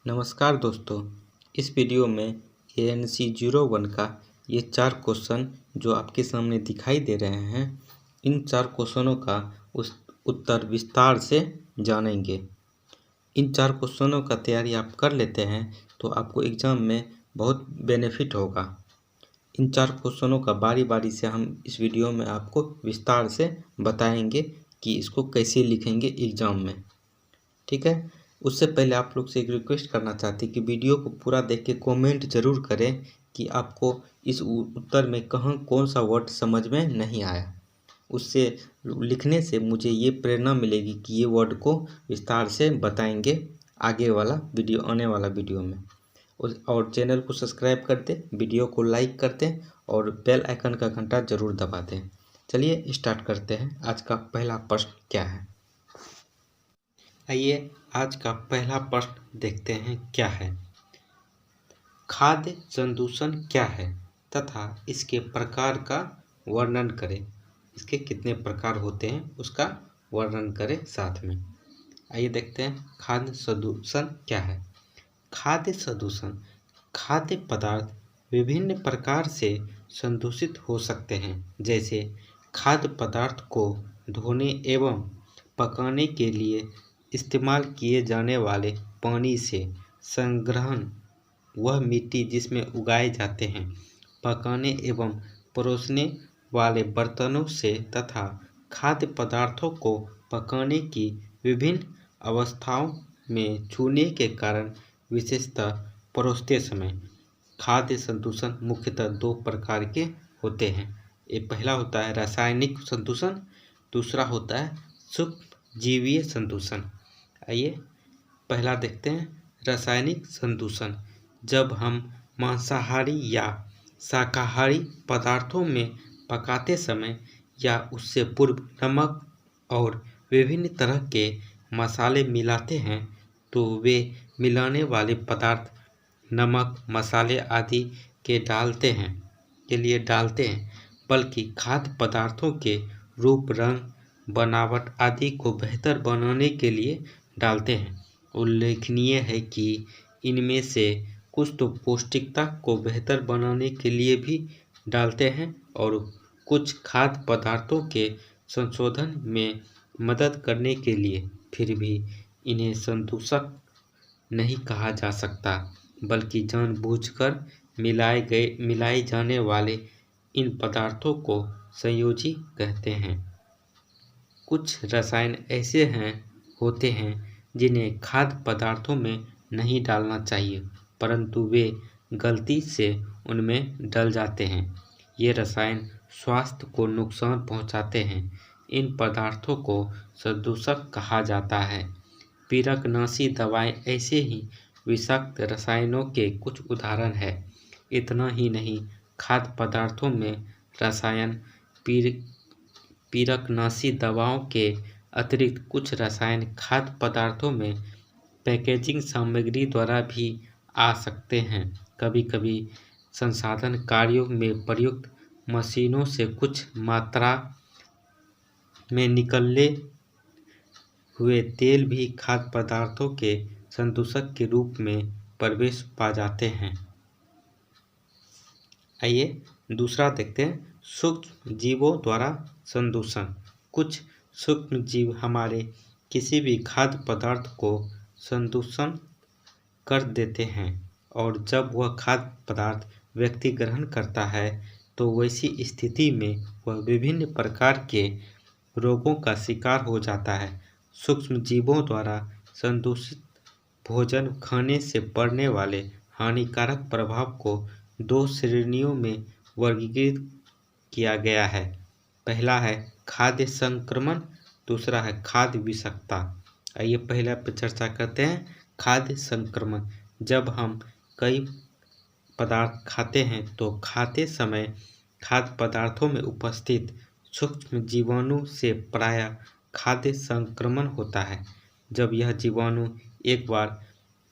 नमस्कार दोस्तों, इस वीडियो में ANC01 का ये 4 क्वेश्चन जो आपके सामने दिखाई दे रहे हैं, इन 4 क्वेश्चनों का उत्तर विस्तार से जानेंगे। इन 4 क्वेश्चनों का तैयारी आप कर लेते हैं तो आपको एग्ज़ाम में बहुत बेनिफिट होगा। इन 4 क्वेश्चनों का बारी बारी से हम इस वीडियो में आपको विस्तार से बताएंगे कि इसको कैसे लिखेंगे एग्ज़ाम में। ठीक है, उससे पहले आप लोग से एक रिक्वेस्ट करना चाहते हैं कि वीडियो को पूरा देख के कमेंट ज़रूर करें कि आपको इस उत्तर में कहाँ कौन सा वर्ड समझ में नहीं आया। उससे लिखने से मुझे ये प्रेरणा मिलेगी कि ये वर्ड को विस्तार से बताएंगे आने वाला वीडियो में। और चैनल को सब्सक्राइब कर दें, वीडियो को लाइक कर दें और बेल आइकन का घंटा ज़रूर दबा दें। चलिए स्टार्ट करते हैं। आज का पहला प्रश्न क्या है? आइए आज का पहला प्रश्न देखते हैं क्या है। खाद्य संदूषण क्या है तथा इसके प्रकार का वर्णन करें। इसके कितने प्रकार होते हैं उसका वर्णन करें साथ में। आइए देखते हैं खाद्य संदूषण क्या है। खाद्य संदूषण खाद्य पदार्थ विभिन्न प्रकार से संदूषित हो सकते हैं, जैसे खाद्य पदार्थ को धोने एवं पकाने के लिए इस्तेमाल किए जाने वाले पानी से संग्रहण, वह मिट्टी जिसमें उगाए जाते हैं, पकाने एवं परोसने वाले बर्तनों से तथा खाद्य पदार्थों को पकाने की विभिन्न अवस्थाओं में छूने के कारण, विशेषतः परोसते समय। खाद्य संदूषण मुख्यतः 2 प्रकार के होते हैं। ये पहला होता है रासायनिक संदूषण, दूसरा होता है सूक्ष्म जीवीय संदूषण। आइए पहला देखते हैं रासायनिक संदूषण। जब हम मांसाहारी या शाकाहारी पदार्थों में पकाते समय या उससे पूर्व नमक और विभिन्न तरह के मसाले मिलाते हैं तो वे मिलाने वाले पदार्थ नमक, मसाले आदि के लिए डालते हैं, बल्कि खाद्य पदार्थों के रूप, रंग, बनावट आदि को बेहतर बनाने के लिए डालते हैं। उल्लेखनीय है कि इनमें से कुछ तो पौष्टिकता को बेहतर बनाने के लिए भी डालते हैं और कुछ खाद्य पदार्थों के संशोधन में मदद करने के लिए। फिर भी इन्हें संदूषक नहीं कहा जा सकता, बल्कि जानबूझकर मिलाए जाने वाले इन पदार्थों को संयोजी कहते हैं। कुछ रसायन ऐसे होते हैं जिन्हें खाद्य पदार्थों में नहीं डालना चाहिए, परंतु वे गलती से उनमें डल जाते हैं। ये रसायन स्वास्थ्य को नुकसान पहुंचाते हैं। इन पदार्थों को संदूषक कहा जाता है। पीरकनाशी दवाएं ऐसे ही विषाक्त रसायनों के कुछ उदाहरण हैं। इतना ही नहीं, खाद्य पदार्थों में रसायन पीरकनाशी दवाओं के अतिरिक्त कुछ रसायन खाद्य पदार्थों में पैकेजिंग सामग्री द्वारा भी आ सकते हैं। कभी कभी संसाधन कार्यों में प्रयुक्त मशीनों से कुछ मात्रा में निकले हुए तेल भी खाद्य पदार्थों के संदूषक के रूप में प्रवेश पा जाते हैं। आइए दूसरा देखते हैं सूक्ष्म जीवों द्वारा संदूषण। कुछ सूक्ष्म जीव हमारे किसी भी खाद्य पदार्थ को संदूषण कर देते हैं, और जब वह खाद्य पदार्थ व्यक्ति ग्रहण करता है तो वैसी स्थिति में वह विभिन्न प्रकार के रोगों का शिकार हो जाता है। सूक्ष्म जीवों द्वारा संदूषित भोजन खाने से पड़ने वाले हानिकारक प्रभाव को 2 श्रेणियों में वर्गीकृत किया गया है। पहला है खाद्य संक्रमण, दूसरा है खाद्य विषाक्तता। आइए पहला पर चर्चा करते हैं खाद्य संक्रमण। जब हम कई पदार्थ खाते हैं तो खाते समय खाद्य पदार्थों में उपस्थित सूक्ष्म जीवाणु से प्रायः खाद्य संक्रमण होता है। जब यह जीवाणु एक बार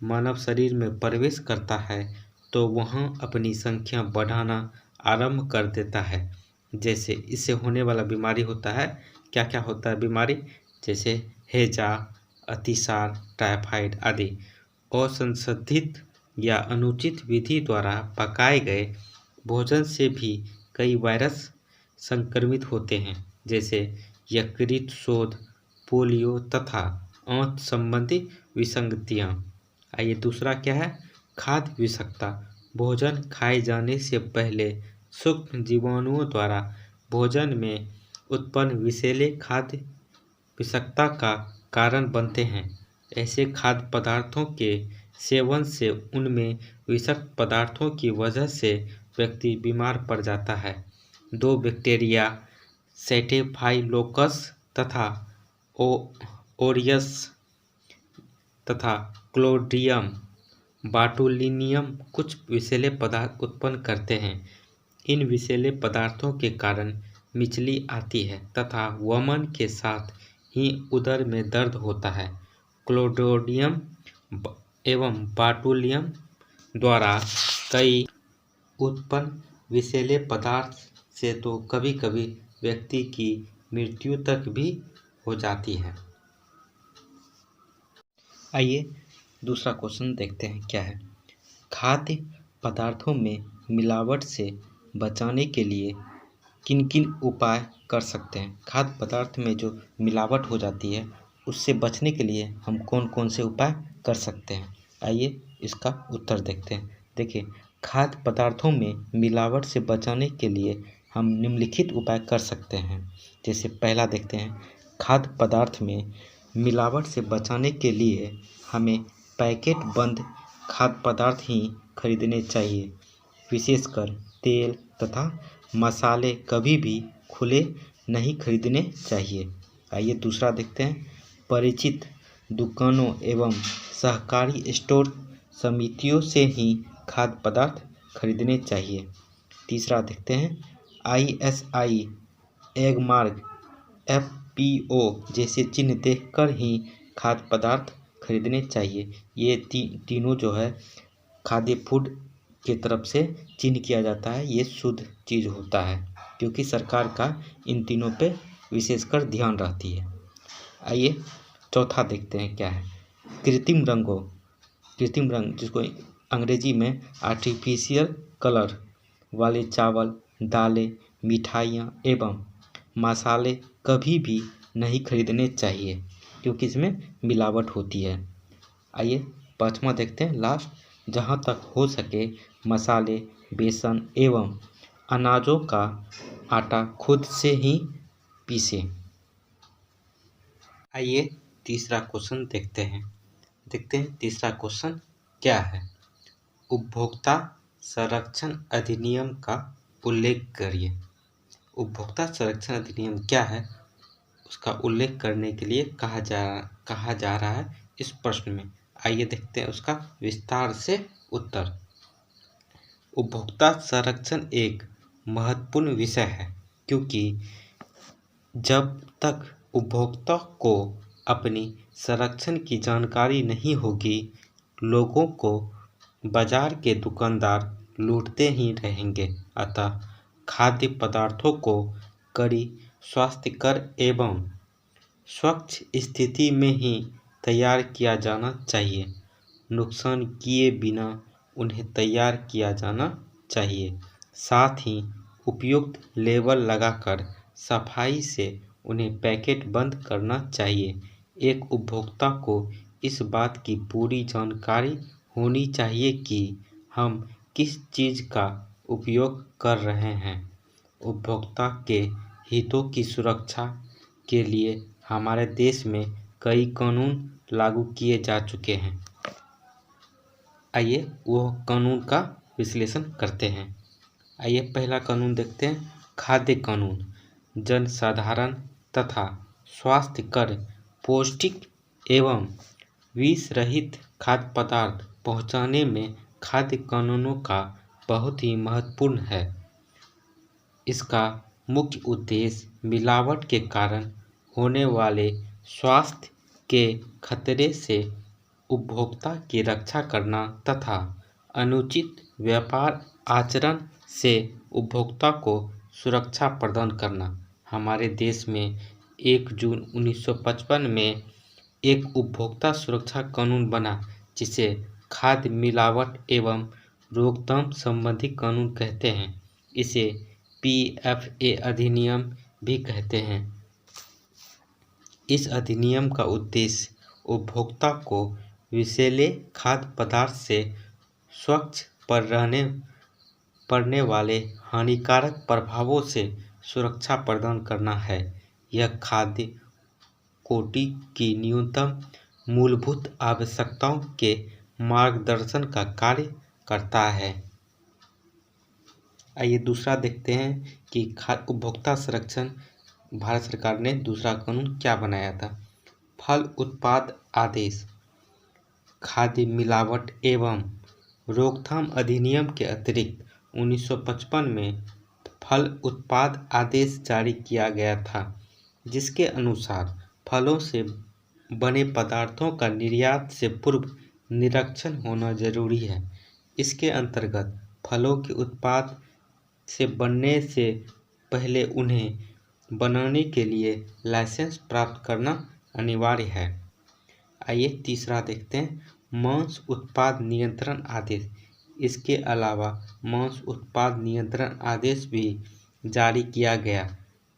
मानव शरीर में प्रवेश करता है तो वह अपनी संख्या बढ़ाना आरंभ कर देता है। जैसे इससे होने वाला बीमारी होता है, क्या क्या होता है बीमारी, जैसे हैजा, अतिसार, टाइफाइड आदि। असंशोधित या अनुचित विधि द्वारा पकाए गए भोजन से भी कई वायरस संक्रमित होते हैं, जैसे यकृत शोथ, पोलियो तथा आंत संबंधी विसंगतियाँ। आइए दूसरा क्या है, खाद्य विषाक्तता। भोजन खाए जाने से पहले सूक्ष्म जीवाणुओं द्वारा भोजन में उत्पन्न विषैले खाद्य विषाक्तता का कारण बनते हैं। ऐसे खाद्य पदार्थों के सेवन से उनमें विषाक्त पदार्थों की वजह से व्यक्ति बीमार पड़ जाता है। 2 बैक्टीरिया स्टेफाइलोकोकस तथा ओरियस तथा क्लोस्ट्रिडियम बाटुलिनियम कुछ विषैले पदार्थ उत्पन्न करते हैं। इन विषैले पदार्थों के कारण मिचली आती है तथा वमन के साथ ही उदर में दर्द होता है। क्लोस्ट्रिडियम एवं बाटुलियम द्वारा कई उत्पन्न विषैले पदार्थ से तो कभी कभी व्यक्ति की मृत्यु तक भी हो जाती है। आइए दूसरा क्वेश्चन देखते हैं क्या है। खाद्य पदार्थों में मिलावट से बचाने के लिए किन किन उपाय कर सकते हैं। खाद्य पदार्थ में जो मिलावट हो जाती है उससे बचने के लिए हम कौन कौन से उपाय कर सकते हैं। आइए इसका उत्तर देखते हैं। देखिए, खाद्य पदार्थों में मिलावट से बचाने के लिए हम निम्नलिखित उपाय कर सकते हैं। जैसे पहला देखते हैं, खाद्य पदार्थ में मिलावट से बचाने के लिए हमें पैकेट बंद खाद्य पदार्थ ही खरीदने चाहिए। विशेषकर तेल तथा मसाले कभी भी खुले नहीं खरीदने चाहिए। आइए दूसरा देखते हैं, परिचित दुकानों एवं सहकारी स्टोर समितियों से ही खाद्य पदार्थ खरीदने चाहिए। तीसरा देखते हैं, ISI, एग मार्क, FPO जैसे चिन्ह देखकर ही खाद्य पदार्थ खरीदने चाहिए। ये तीनों जो है खाद्य फूड की तरफ से चिन्ह किया जाता है, ये शुद्ध चीज़ होता है क्योंकि सरकार का इन तीनों पे विशेषकर ध्यान रहती है। आइए चौथा देखते हैं क्या है, कृत्रिम रंग जिसको अंग्रेजी में आर्टिफिशियल कलर वाले चावल, दालें, मिठाइयाँ एवं मसाले कभी भी नहीं खरीदने चाहिए क्योंकि इसमें मिलावट होती है। आइए पाँचवा देखते हैं लास्ट, जहाँ तक हो सके मसाले, बेसन एवं अनाजों का आटा खुद से ही पीसें। आइए तीसरा क्वेश्चन देखते हैं। तीसरा क्वेश्चन क्या है, उपभोक्ता संरक्षण अधिनियम का उल्लेख करिए। उपभोक्ता संरक्षण अधिनियम क्या है उसका उल्लेख करने के लिए कहा जा रहा है इस प्रश्न में। आइए देखते हैं उसका विस्तार से उत्तर। उपभोक्ता संरक्षण एक महत्वपूर्ण विषय है क्योंकि जब तक उपभोक्ता को अपनी संरक्षण की जानकारी नहीं होगी, लोगों को बाजार के दुकानदार लूटते ही रहेंगे। अतः खाद्य पदार्थों को कड़ी स्वास्थ्यकर एवं स्वच्छ स्थिति में ही तैयार किया जाना चाहिए। नुकसान किए बिना उन्हें तैयार किया जाना चाहिए। साथ ही उपयुक्त लेबल लगाकर सफाई से उन्हें पैकेट बंद करना चाहिए। एक उपभोक्ता को इस बात की पूरी जानकारी होनी चाहिए कि हम किस चीज़ का उपयोग कर रहे हैं। उपभोक्ता के हितों की सुरक्षा के लिए हमारे देश में कई कानून लागू किए जा चुके हैं। आइए वो कानून का विश्लेषण करते हैं। आइए पहला कानून देखते हैं, खाद्य कानून। जनसाधारण तथा स्वास्थ्यकर, पौष्टिक एवं विष रहित खाद्य पदार्थ पहुंचाने में खाद्य कानूनों का बहुत ही महत्वपूर्ण है। इसका मुख्य उद्देश्य मिलावट के कारण होने वाले स्वास्थ्य के खतरे से उपभोक्ता की रक्षा करना तथा अनुचित व्यापार आचरण से उपभोक्ता को सुरक्षा प्रदान करना। हमारे देश में 1 जून 1955 में एक उपभोक्ता सुरक्षा कानून बना जिसे खाद्य मिलावट एवं रोकथाम संबंधी कानून कहते हैं। इसे PFA अधिनियम भी कहते हैं। इस अधिनियम का उद्देश्य उपभोक्ता को विषैले खाद्य पदार्थ से स्वच्छ पड़ने वाले हानिकारक प्रभावों से सुरक्षा प्रदान करना है। यह खाद्य कोटि की न्यूनतम मूलभूत आवश्यकताओं के मार्गदर्शन का कार्य करता है। आइए दूसरा देखते हैं कि उपभोक्ता संरक्षण भारत सरकार ने दूसरा कानून क्या बनाया था। फल उत्पाद आदेश। खाद्य मिलावट एवं रोकथाम अधिनियम के अतिरिक्त 1955 में फल उत्पाद आदेश जारी किया गया था, जिसके अनुसार फलों से बने पदार्थों का निर्यात से पूर्व निरीक्षण होना जरूरी है। इसके अंतर्गत फलों के उत्पाद से बनने से पहले उन्हें बनाने के लिए लाइसेंस प्राप्त करना अनिवार्य है। आइए तीसरा देखते हैं, मांस उत्पाद नियंत्रण आदेश। इसके अलावा मांस उत्पाद नियंत्रण आदेश भी जारी किया गया।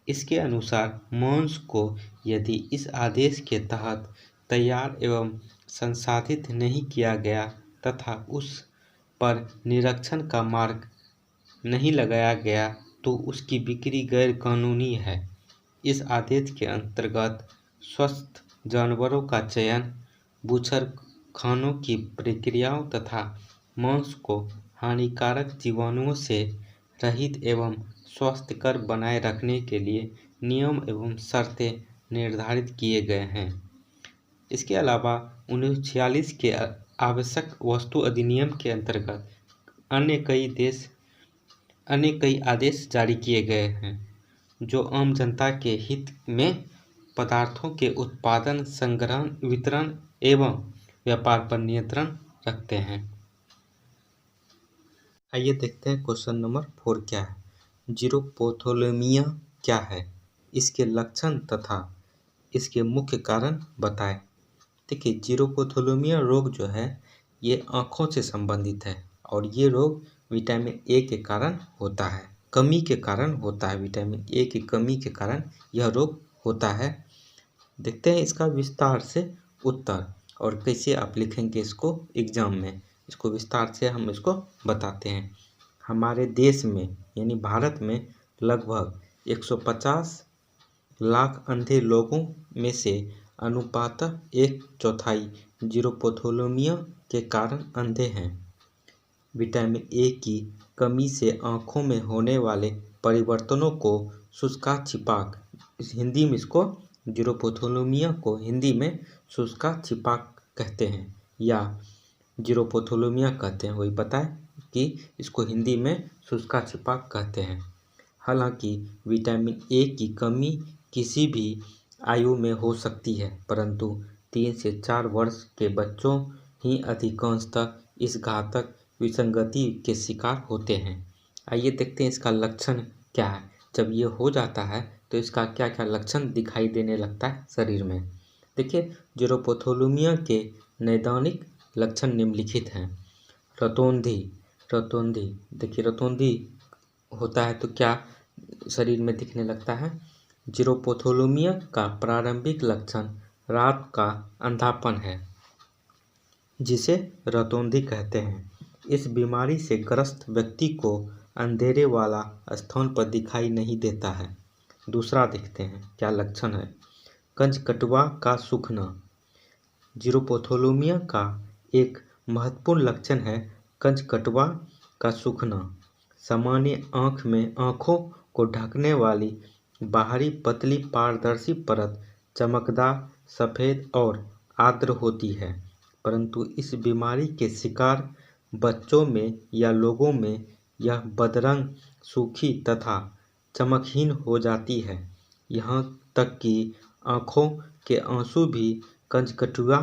इसके अनुसार मांस को यदि इस आदेश के तहत तैयार एवं संसाधित नहीं किया गया तथा उस पर निरीक्षण का मार्ग नहीं लगाया गया तो उसकी बिक्री गैर कानूनी है। इस आदेश के अंतर्गत स्वस्थ जानवरों का चयन, बूचर खानों की प्रक्रियाओं तथा मांस को हानिकारक जीवाणुओं से रहित एवं स्वास्थ्यकर बनाए रखने के लिए नियम एवं शर्तें निर्धारित किए गए हैं। इसके अलावा 1946 के आवश्यक वस्तु अधिनियम के अंतर्गत अन्य कई आदेश जारी किए गए हैं, जो आम जनता के हित में पदार्थों के उत्पादन, संग्रहण, वितरण एवं व्यापार पर नियंत्रण रखते हैं। आइए देखते हैं क्वेश्चन नंबर 4 क्या है। जीरोपोथोलेमिया क्या है, इसके लक्षण तथा इसके मुख्य कारण बताएं। देखिए, जीरोपोथोलेमिया रोग जो है ये आँखों से संबंधित है और ये रोग विटामिन ए के कारण होता है, कमी के कारण होता है। विटामिन ए की कमी के कारण यह रोग होता है। देखते हैं इसका विस्तार से उत्तर और कैसे आप लिखेंगे इसको एग्जाम में, इसको विस्तार से हम इसको बताते हैं। हमारे देश में यानी भारत में लगभग 150 लाख अंधे लोगों में से अनुपातः 1/4 जीरोपोथोलेमिया के कारण अंधे हैं। विटामिन ए की कमी से आँखों में होने वाले परिवर्तनों को शुष्का छिपाक, हिंदी में इसको जीरोपोथोलेमिया को हिंदी में शुष्का छिपाक कहते हैं या जीरोपोथोलेमिया कहते हैं। वही पता है कि इसको हिंदी में शुष्का छिपाक कहते हैं। हालांकि विटामिन ए की कमी किसी भी आयु में हो सकती है, परंतु 3 से 4 वर्ष के बच्चों ही अधिकांशतः इस घातक विसंगति के शिकार होते हैं। आइए देखते हैं इसका लक्षण क्या है। जब ये हो जाता है तो इसका क्या क्या लक्षण दिखाई देने लगता है शरीर में। देखिए, जीरोपोथोलेमिया के नैदानिक लक्षण निम्नलिखित हैं। रतौंधी, देखिए रतौंधी होता है तो क्या शरीर में दिखने लगता है। जीरोपोथोलेमिया का प्रारंभिक लक्षण रात का अंधापन है, जिसे रतौंधी कहते हैं। इस बीमारी से ग्रस्त व्यक्ति को अंधेरे वाला स्थान पर दिखाई नहीं देता है। दूसरा देखते हैं क्या लक्षण है। कंजकटुआ का सूखना। जीरोपोथोलेमिया का एक महत्वपूर्ण लक्षण है कंजकटुआ का सूखना। सामान्य आँखों को ढकने वाली बाहरी पतली पारदर्शी परत चमकदार, सफ़ेद और आर्द्र होती है, परंतु इस बीमारी के शिकार बच्चों में या लोगों में यह बदरंग, सूखी तथा चमकहीन हो जाती है। यहाँ तक कि आँखों के आंसू भी कंजकटुआ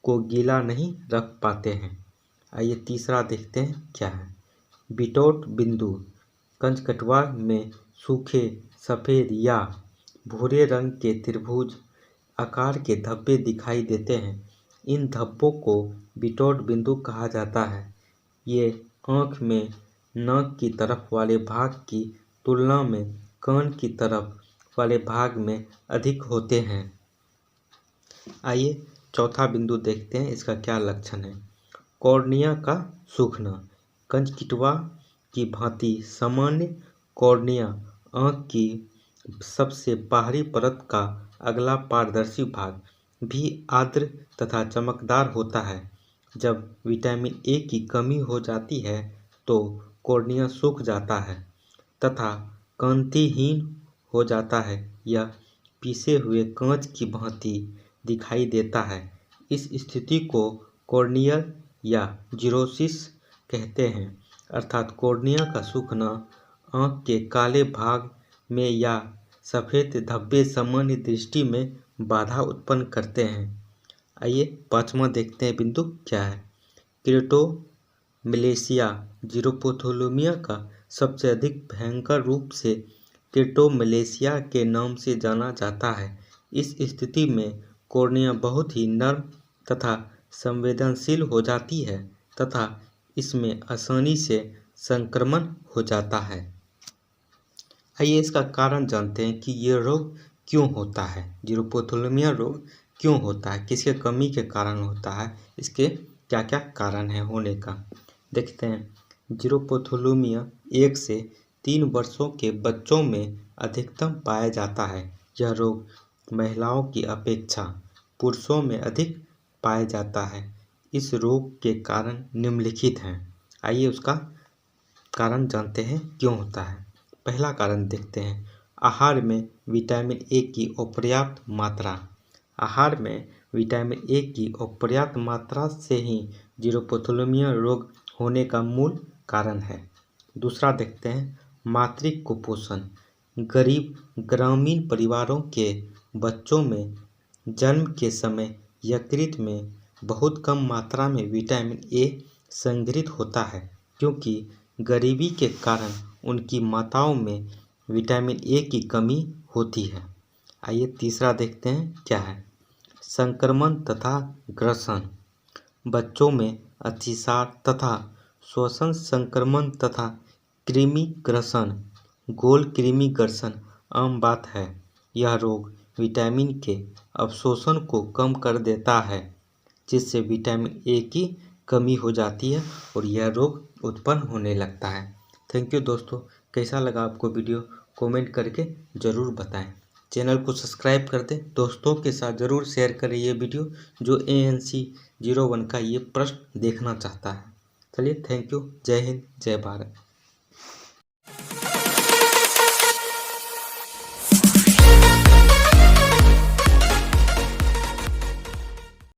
को गीला नहीं रख पाते हैं। आइए तीसरा देखते हैं क्या है। बिटौट बिंदु। कंजकटुआ में सूखे, सफ़ेद या भूरे रंग के त्रिभुज आकार के धब्बे दिखाई देते हैं। इन धब्बों को बिटौट बिंदु कहा जाता है। ये आँख में नाक की तरफ वाले भाग की तुलना में कान की तरफ वाले भाग में अधिक होते हैं। आइए चौथा बिंदु देखते हैं, इसका क्या लक्षण है। कॉर्निया का सूखना। कंजक्टिवा की भांति सामान्य कॉर्निया आँख की सबसे बाहरी परत का अगला पारदर्शी भाग भी आर्द्र तथा चमकदार होता है। जब विटामिन ए की कमी हो जाती है तो कॉर्निया सूख जाता है तथा कांतिहीन हो जाता है। यह पीसे हुए कांच की भांति दिखाई देता है। इस स्थिति को कॉर्नियल या जीरोसिस कहते हैं, अर्थात कॉर्निया का सूखना आँख के काले भाग में या सफ़ेद धब्बे सामान्य दृष्टि में बाधा उत्पन्न करते हैं। आइए पाँचवां देखते हैं बिंदु क्या है। क्रेटोमलेशिया। जीरोपोथोलमिया का सबसे अधिक भयंकर रूप से क्रेटोमलेशिया के नाम से जाना जाता है। इस स्थिति में कॉर्निया बहुत ही नर्म तथा संवेदनशील हो जाती है तथा इसमें आसानी से संक्रमण हो जाता है। आइए इसका कारण जानते हैं कि ये रोग क्यों होता है। जीरोपोथोलमिया रोग क्यों होता है, किसके कमी के कारण होता है, इसके क्या क्या कारण है होने का देखते हैं। जीरोपोथोलमिया 1 से 3 वर्षों के बच्चों में अधिकतम पाया जाता है। यह रोग महिलाओं की अपेक्षा पुरुषों में अधिक पाया जाता है। इस रोग के कारण निम्नलिखित हैं। आइए उसका कारण जानते हैं क्यों होता है। पहला कारण देखते हैं, आहार में विटामिन ए की अपर्याप्त मात्रा। आहार में विटामिन ए की अपर्याप्त मात्रा से ही जीरोपोथोलमिया रोग होने का मूल कारण है। दूसरा देखते हैं, मातृ कुपोषण। गरीब ग्रामीण परिवारों के बच्चों में जन्म के समय यकृत में बहुत कम मात्रा में विटामिन ए संग्रहित होता है, क्योंकि गरीबी के कारण उनकी माताओं में विटामिन ए की कमी होती है। आइए तीसरा देखते हैं क्या है। संक्रमण तथा ग्रसन। बच्चों में अतिसार तथा श्वसन संक्रमण तथा कृमि ग्रसन, गोल कृमि ग्रसन आम बात है। यह रोग विटामिन के अवशोषण को कम कर देता है, जिससे विटामिन ए की कमी हो जाती है और यह रोग उत्पन्न होने लगता है। थैंक यू दोस्तों, कैसा लगा आपको वीडियो कमेंट करके ज़रूर बताएं। चैनल को सब्सक्राइब कर दें, दोस्तों के साथ ज़रूर शेयर करें ये वीडियो जो ANC 01 का ये प्रश्न देखना चाहता है। चलिए थैंक यू, जय हिंद, जय भारत।